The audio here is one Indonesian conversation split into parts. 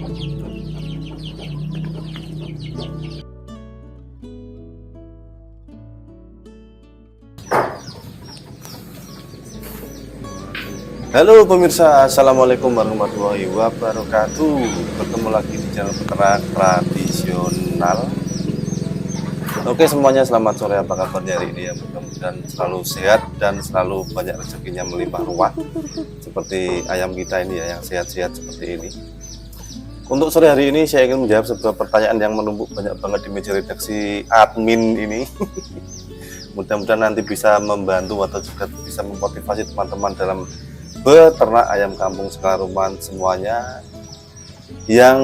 Halo pemirsa, assalamualaikum warahmatullahi wabarakatuh. Bertemu lagi di channel peternak tradisional. Oke semuanya, selamat sore. Apa kabarnya hari ini ya? Mudah-mudahan selalu sehat dan selalu banyak rezekinya melimpah ruah, seperti ayam kita ini ya, yang sehat-sehat seperti ini. Untuk sore hari ini saya ingin menjawab sebuah pertanyaan yang menumpuk banyak banget di meja redaksi admin ini. Mudah-mudahan nanti bisa membantu atau juga bisa memotivasi teman-teman dalam beternak ayam kampung skala rumahan semuanya, yang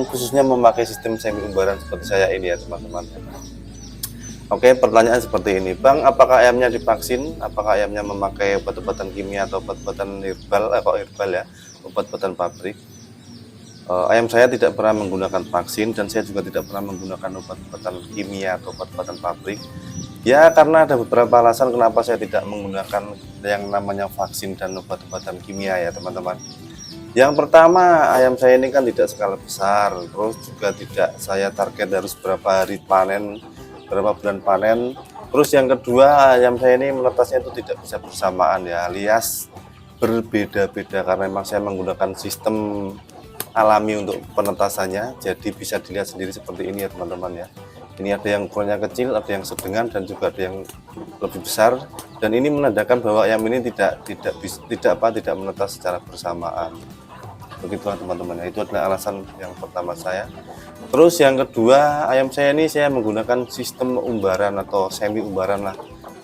khususnya memakai sistem semi umbaran seperti saya ini ya teman-teman. Oke, pertanyaan seperti ini, Bang, apakah ayamnya divaksin? Apakah ayamnya memakai obat-obatan kimia atau obat-obatan herbal? Herbal ya, obat-obatan pabrik? Ayam saya tidak pernah menggunakan vaksin, dan saya juga tidak pernah menggunakan obat-obatan kimia atau obat-obatan pabrik. Ya, karena ada beberapa alasan kenapa saya tidak menggunakan yang namanya vaksin dan obat-obatan kimia ya teman-teman. Yang pertama, ayam saya ini kan tidak skala besar, terus juga tidak saya target harus berapa hari panen, berapa bulan panen. Terus yang kedua, ayam saya ini menetasnya itu tidak bisa bersamaan ya, alias berbeda-beda, karena memang saya menggunakan sistem alami untuk penetasannya. Jadi bisa dilihat sendiri seperti ini ya teman-teman ya. Ini ada yang ukurannya kecil, ada yang sedang, dan juga ada yang lebih besar. Dan ini menandakan bahwa ayam ini tidak menetas secara bersamaan. Begitulah teman-teman. Itu adalah alasan yang pertama saya. Terus yang kedua, ayam saya ini saya menggunakan sistem umbaran atau semi umbaran lah,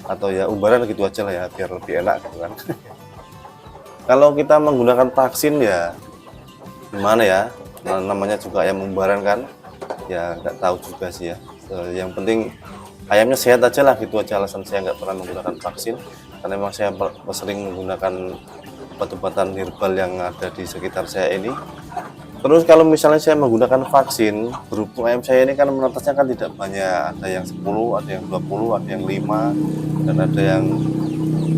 atau ya umbaran gitu aja lah ya, biar lebih enak gitu kan. Kalau kita menggunakan vaksin ya gimana ya, namanya juga ayam umbaran kan ya, nggak tahu juga sih ya. Yang penting ayamnya sehat aja lah, gitu aja alasan saya nggak pernah menggunakan vaksin, karena memang saya sering menggunakan obat-obatan herbal yang ada di sekitar saya ini. Terus kalau misalnya saya menggunakan vaksin, berhubung ayam saya ini kan menetasnya kan tidak banyak, ada yang 10, ada yang 20, ada yang 5, dan ada yang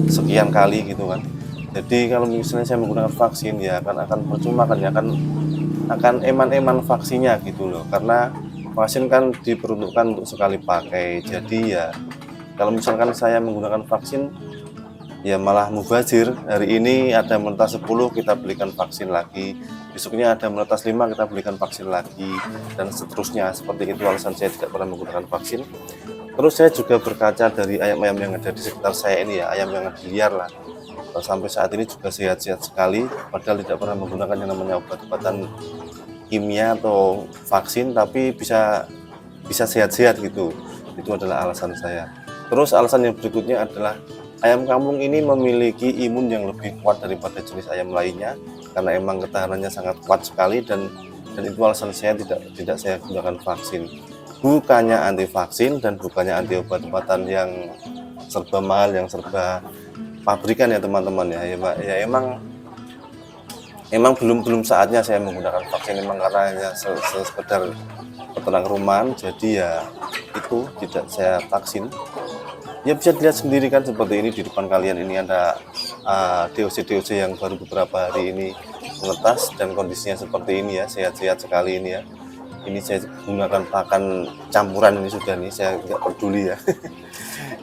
sekian kali gitu kan. Jadi kalau misalnya saya menggunakan vaksin ya akan percuma kan ya, akan eman-eman vaksinnya gitu loh, karena vaksin kan diperuntukkan untuk sekali pakai. Jadi ya kalau misalkan saya menggunakan vaksin ya malah mubazir. Hari ini ada menetas 10, kita belikan vaksin lagi, besoknya ada menetas 5, kita belikan vaksin lagi, dan seterusnya. Seperti itu alasan saya tidak pernah menggunakan vaksin. Terus saya juga berkaca dari ayam-ayam yang ada di sekitar saya ini ya, ayam yang liar lah, sampai saat ini juga sehat-sehat sekali, padahal tidak pernah menggunakan yang namanya obat-obatan kimia atau vaksin, tapi bisa sehat-sehat gitu. Itu adalah alasan saya. Terus alasan yang berikutnya adalah ayam kampung ini memiliki imun yang lebih kuat daripada jenis ayam lainnya, karena emang ketahanannya sangat kuat sekali, dan itu alasan saya tidak saya gunakan vaksin. Bukannya anti vaksin dan bukannya anti obat-obatan yang serba mahal, yang serba pabrikan ya teman-teman ya. Ya emang belum saatnya saya menggunakan vaksin, memang karena hanya sekedar peternak rumahan, jadi ya itu tidak saya vaksin. Ya bisa dilihat sendiri kan seperti ini di depan kalian, ini ada DOC yang baru beberapa hari ini menetas, dan kondisinya seperti ini ya, sehat-sehat sekali ini ya. Ini saya gunakan pakan campuran ini sudah nih, saya nggak peduli ya.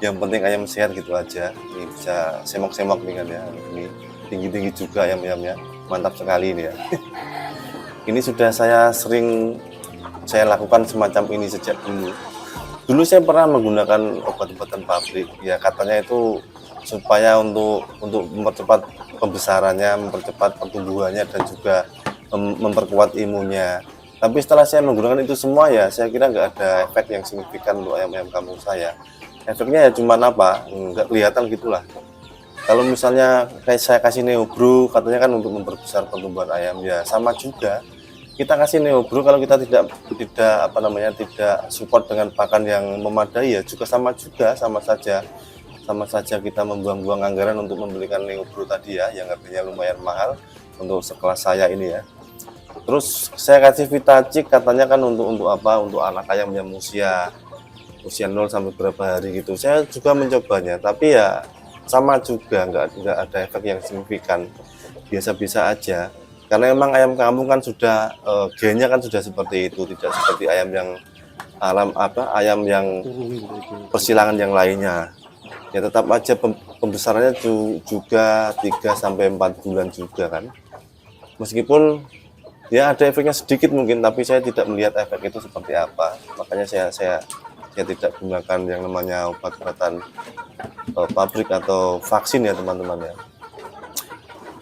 Yang penting ayam sehat gitu aja. Ini bisa semok-semok nih kan ya, ini tinggi-tinggi juga ayam-ayamnya, mantap sekali ini ya. Ini sudah saya lakukan semacam ini sejak dulu saya pernah menggunakan obat-obatan pabrik ya, katanya itu supaya untuk mempercepat pembesarannya, mempercepat pertumbuhannya, dan juga memperkuat imunnya. Tapi setelah saya menggunakan itu semua ya, saya kira nggak ada efek yang signifikan untuk ayam-ayam kampung saya. Efeknya ya cuma nggak kelihatan gitulah. Kalau misalnya kayak saya kasih Neobro, katanya kan untuk memperbesar pertumbuhan ayam, ya sama juga. Kita kasih Neobro kalau kita tidak support dengan pakan yang memadai ya juga sama saja kita membuang-buang anggaran untuk membelikan Neobro tadi ya, yang harganya lumayan mahal untuk sekelas saya ini ya. Terus saya kasih Vitacik, katanya kan untuk apa? Untuk anak ayam yang usia 0 sampai berapa hari gitu. Saya juga mencobanya, tapi ya sama juga, nggak ada efek yang signifikan, biasa-biasa aja. Karena memang ayam kampung kan sudah gennya kan sudah seperti itu, tidak seperti ayam yang ayam yang persilangan yang lainnya. Ya tetap aja pembesarannya juga 3 sampai 4 bulan juga kan. Meskipun ya ada efeknya sedikit mungkin, tapi saya tidak melihat efek itu seperti apa. Makanya saya tidak gunakan yang namanya obat-obatan pabrik atau vaksin ya teman-teman ya.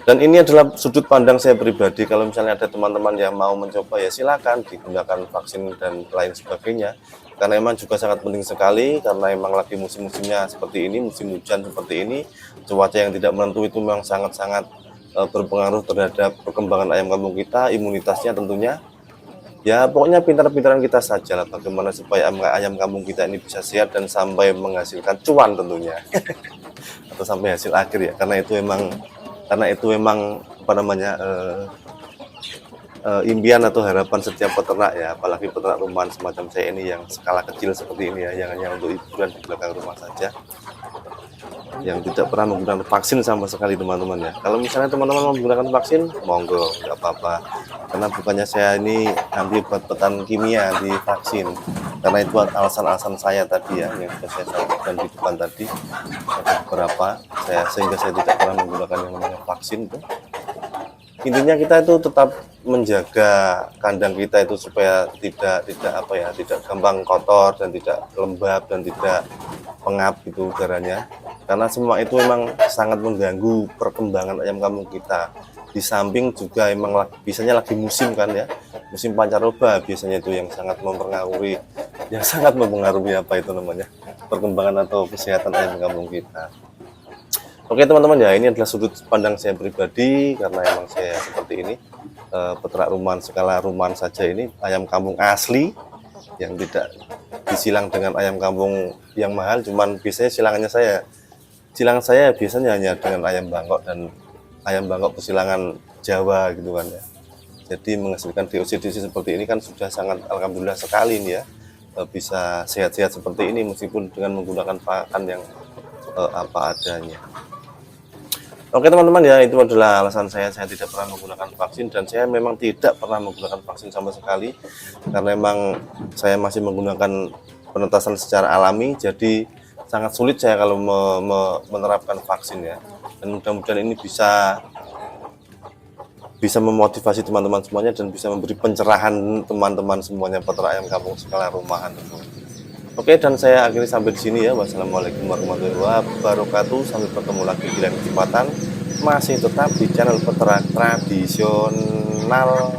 Dan ini adalah sudut pandang saya pribadi. Kalau misalnya ada teman-teman yang mau mencoba ya silakan digunakan vaksin dan lain sebagainya. Karena memang juga sangat penting sekali, karena memang lagi musim-musimnya seperti ini, musim hujan seperti ini, cuaca yang tidak menentu itu memang sangat-sangat berpengaruh terhadap perkembangan ayam kampung kita, imunitasnya tentunya. Ya pokoknya pintar-pintaran kita saja lah bagaimana supaya ayam kampung kita ini bisa sehat dan sampai menghasilkan cuan tentunya. Atau sampai hasil akhir ya, karena itu memang apa namanya impian atau harapan setiap peternak ya, apalagi peternak rumahan semacam saya ini yang skala kecil seperti ini ya, yang hanya untuk hiburan di belakang rumah saja, yang tidak pernah menggunakan vaksin sama sekali teman-teman ya. Kalau misalnya teman-teman mau menggunakan vaksin, monggo, nggak apa-apa, karena bukannya saya ini anti obat-obatan kimia di vaksin, karena itu alasan-alasan saya tadi ya, yang sudah saya sampaikan di depan tadi, ada beberapa sehingga saya tidak pernah menggunakan yang namanya vaksin itu. Intinya kita itu tetap menjaga kandang kita itu supaya tidak gampang kotor dan tidak lembab dan tidak pengap gitu udaranya, karena semua itu memang sangat mengganggu perkembangan ayam kampung kita. Di samping juga emang biasanya lagi musim kan ya, musim pancaroba biasanya itu yang sangat mempengaruhi apa itu namanya, perkembangan atau kesehatan ayam kampung kita. Oke teman-teman ya, ini adalah sudut pandang saya pribadi, karena emang saya seperti ini, peternak rumahan skala rumahan saja ini, ayam kampung asli yang tidak disilang dengan ayam kampung yang mahal. Cuman biasanya silangan saya biasanya hanya dengan ayam bangkok dan ayam bangkok persilangan Jawa gitu kan ya. Jadi menghasilkan DOC seperti ini kan sudah sangat alhamdulillah sekali ini ya, bisa sehat-sehat seperti ini meskipun dengan menggunakan pakan yang apa adanya. Oke teman-teman ya, itu adalah alasan saya tidak pernah menggunakan vaksin, dan saya memang tidak pernah menggunakan vaksin sama sekali, karena memang saya masih menggunakan penetasan secara alami, jadi sangat sulit saya kalau menerapkan vaksin ya. Dan mudah-mudahan ini bisa memotivasi teman-teman semuanya dan bisa memberi pencerahan teman-teman semuanya peternak ayam kampung skala rumahan. Oke, dan saya akhiri sampai di sini ya. Wassalamualaikum warahmatullahi wabarakatuh. Sampai bertemu lagi di lain kesempatan. Masih tetap di channel peternak tradisional.